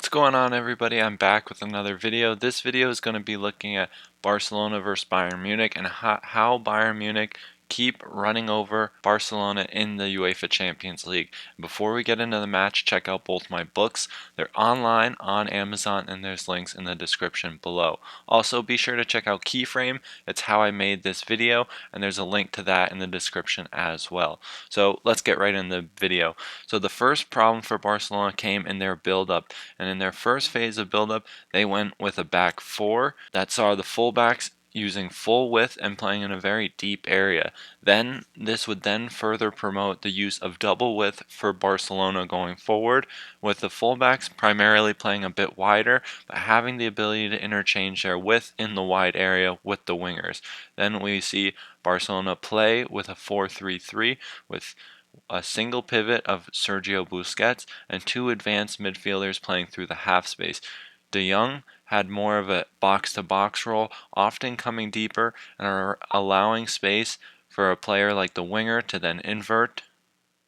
What's going on, everybody? I'm back with another video. This video is going to be looking at Barcelona versus Bayern Munich and how Bayern Munich keep running over Barcelona in the UEFA Champions League. Before we get into the match, check out both my books. They're online on Amazon and there's links in the description below. Also, be sure to check out Keyframe. It's how I made this video, and there's a link to that in the description as well. So let's get right in the video. So the first problem for Barcelona came in their build-up, and in their first phase of build-up, they went with a back four that saw the fullbacks using full width and playing in a very deep area. Then this would then further promote the use of double width for Barcelona going forward, with the fullbacks primarily playing a bit wider but having the ability to interchange their width in the wide area with the wingers. Then we see Barcelona play with a 4-3-3 with a single pivot of Sergio Busquets and two advanced midfielders playing through the half space. De Jong had more of a box-to-box role, often coming deeper and allowing space for a player like the winger to then invert,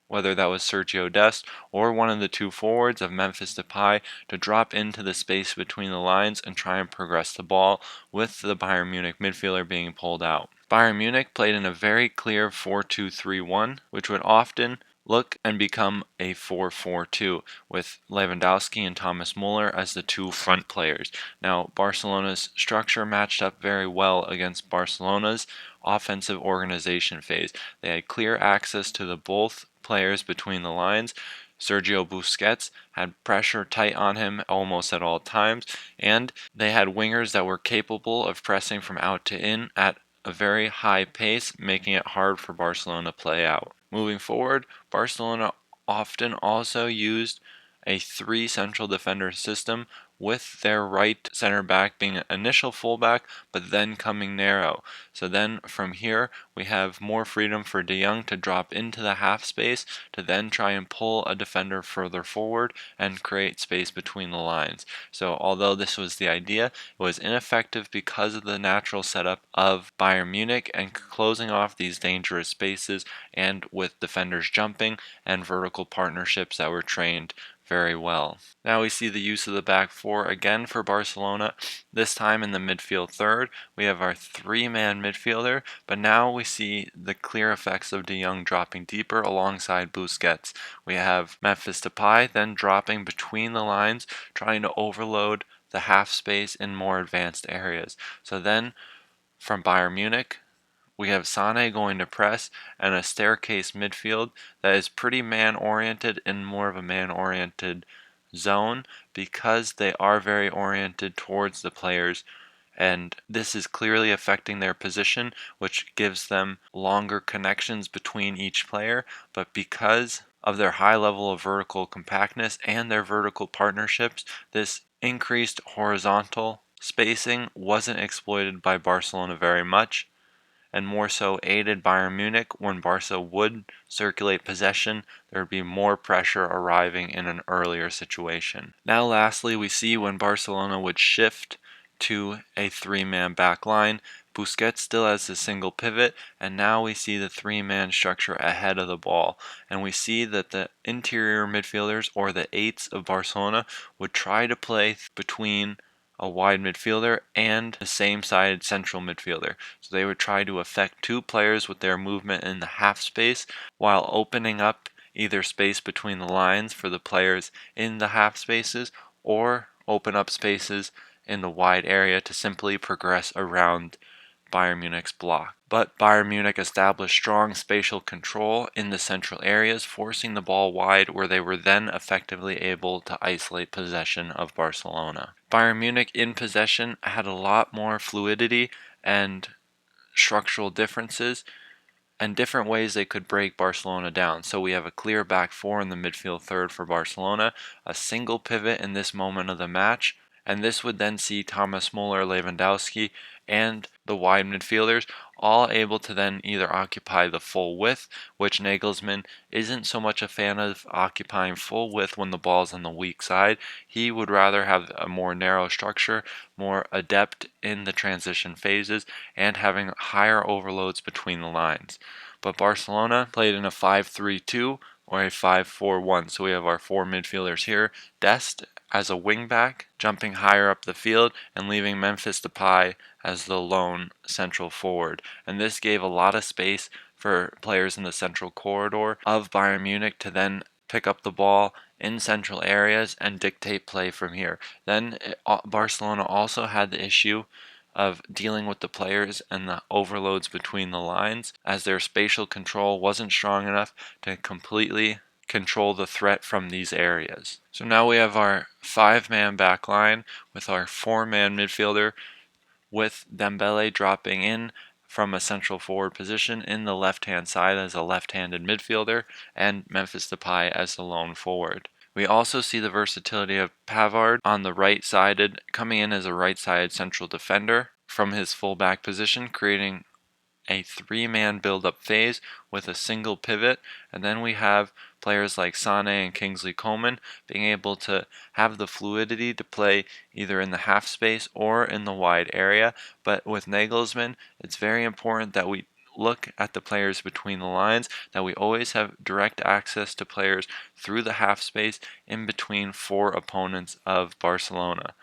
whether that was Sergio Dest or one of the two forwards of Memphis Depay, to drop into the space between the lines and try and progress the ball, with the Bayern Munich midfielder being pulled out. Bayern Munich played in a very clear 4-2-3-1, which would often look and become a 4-4-2 with Lewandowski and Thomas Muller as the two front players. Now, Barcelona's structure matched up very well against Barcelona's offensive organization phase. They had clear access to the both players between the lines. Sergio Busquets had pressure tight on him almost at all times, and they had wingers that were capable of pressing from out to in at a very high pace, making it hard for Barcelona to play out. Moving forward, Barcelona often also used a three central defender system, with their right center back being an initial fullback but then coming narrow. So then from here we have more freedom for De Jong to drop into the half space to then try and pull a defender further forward and create space between the lines. So although this was the idea, it was ineffective because of the natural setup of Bayern Munich and closing off these dangerous spaces, and with defenders jumping and vertical partnerships that were trained very well. Now we see the use of the back four again for Barcelona, this time in the midfield third. We have our three-man midfielder, but now we see the clear effects of De Jong dropping deeper alongside Busquets. We have Memphis Depay then dropping between the lines, trying to overload the half space in more advanced areas. So then from Bayern Munich, we have Sané going to press and a staircase midfield that is pretty man-oriented in more of a man-oriented zone, because they are very oriented towards the players, and this is clearly affecting their position, which gives them longer connections between each player. But because of their high level of vertical compactness and their vertical partnerships, this increased horizontal spacing wasn't exploited by Barcelona very much, and more so aided Bayern Munich. When Barca would circulate possession, there would be more pressure arriving in an earlier situation. Now lastly, we see when Barcelona would shift to a three-man back line, Busquets still has a single pivot, and now we see the three-man structure ahead of the ball. And we see that the interior midfielders, or the eights of Barcelona, would try to play between a wide midfielder and the same-sided central midfielder. So they would try to affect two players with their movement in the half space, while opening up either space between the lines for the players in the half spaces, or open up spaces in the wide area to simply progress around Bayern Munich's block. But Bayern Munich established strong spatial control in the central areas, forcing the ball wide, where they were then effectively able to isolate possession of Barcelona. Bayern Munich in possession had a lot more fluidity and structural differences and different ways they could break Barcelona down. So we have a clear back four in the midfield third for Barcelona, a single pivot in this moment of the match, and this would then see Thomas Muller, Lewandowski, and the wide midfielders all able to then either occupy the full width, which Nagelsmann isn't so much a fan of occupying full width when the ball's on the weak side. He would rather have a more narrow structure, more adept in the transition phases, and having higher overloads between the lines. But Barcelona played in a 5-3-2 or a 5-4-1. So we have our four midfielders here. Dest as a wingback, jumping higher up the field and leaving Memphis Depay as the lone central forward. And this gave a lot of space for players in the central corridor of Bayern Munich to then pick up the ball in central areas and dictate play from here. Then Barcelona also had the issue of dealing with the players and the overloads between the lines, as their spatial control wasn't strong enough to completely control the threat from these areas. So now we have our 5-man back line with our 4-man midfielder, with Dembele dropping in from a central forward position in the left-hand side as a left-handed midfielder, and Memphis Depay as the lone forward. We also see the versatility of Pavard on the right-sided, coming in as a right-sided central defender from his fullback position, creating a 3-man build-up phase with a single pivot, and then we have players like Sane and Kingsley Coman being able to have the fluidity to play either in the half space or in the wide area. But with Nagelsmann, it's very important that we look at the players between the lines, that we always have direct access to players through the half space in between 4 opponents of Barcelona.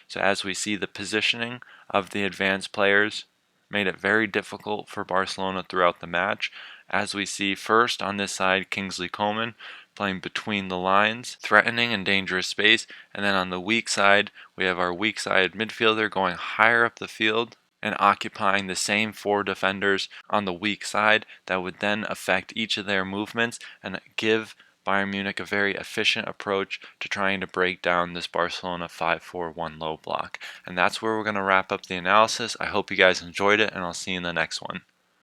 So as we see, the positioning of the advanced players made it very difficult for Barcelona throughout the match, as we see first on this side Kingsley Coman playing between the lines, threatening and dangerous space, and then on the weak side we have our weak side midfielder going higher up the field and occupying the same 4 defenders on the weak side that would then affect each of their movements and give Bayern Munich a very efficient approach to trying to break down this Barcelona 5-4-1 low block. And that's where we're going to wrap up the analysis. I hope you guys enjoyed it, and I'll see you in the next one.